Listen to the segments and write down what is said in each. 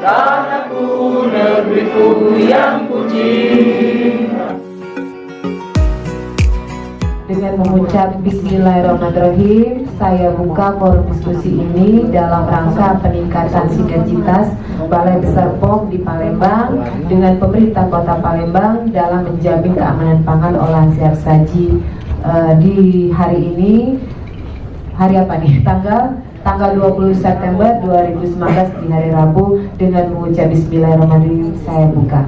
tanahku, negeriku yang kucinta. Dengan mengucap Bismillahirrahmanirrahim, saya buka forum diskusi ini dalam rangka peningkatan sinergitas Balai Besar POM di Palembang dengan pemerintah Kota Palembang dalam menjamin keamanan pangan olahan siap saji di hari ini. Hari apa nih? Tanggal 20 September 2019 di hari Rabu. Dengan mengucap Bismillahirrahmanirrahim, saya buka.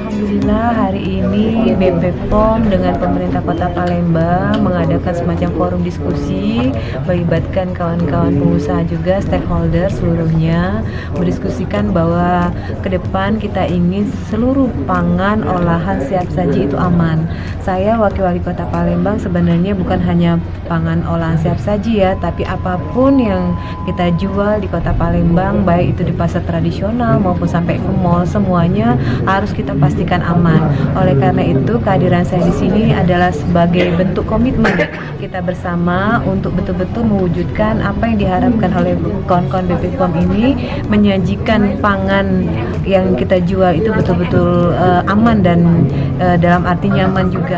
Alhamdulillah, hari ini BP POM dengan pemerintah Kota Palembang mengadakan semacam forum diskusi, melibatkan kawan-kawan pengusaha juga, stakeholder seluruhnya, mendiskusikan bahwa ke depan kita ingin seluruh pangan olahan siap saji itu aman. Saya wakil wali Kota Palembang sebenarnya bukan hanya pangan olahan siap saji ya, tapi apapun yang kita jual di Kota Palembang, baik itu di pasar tradisional maupun sampai ke mall, semuanya harus kita pastikan aman. Oleh karena itu, kehadiran saya di sini adalah sebagai bentuk komitmen kita bersama untuk betul-betul mewujudkan apa yang diharapkan oleh kawan-kawan BP POM ini, menyajikan pangan yang kita jual itu betul-betul aman dan dalam arti nyaman juga.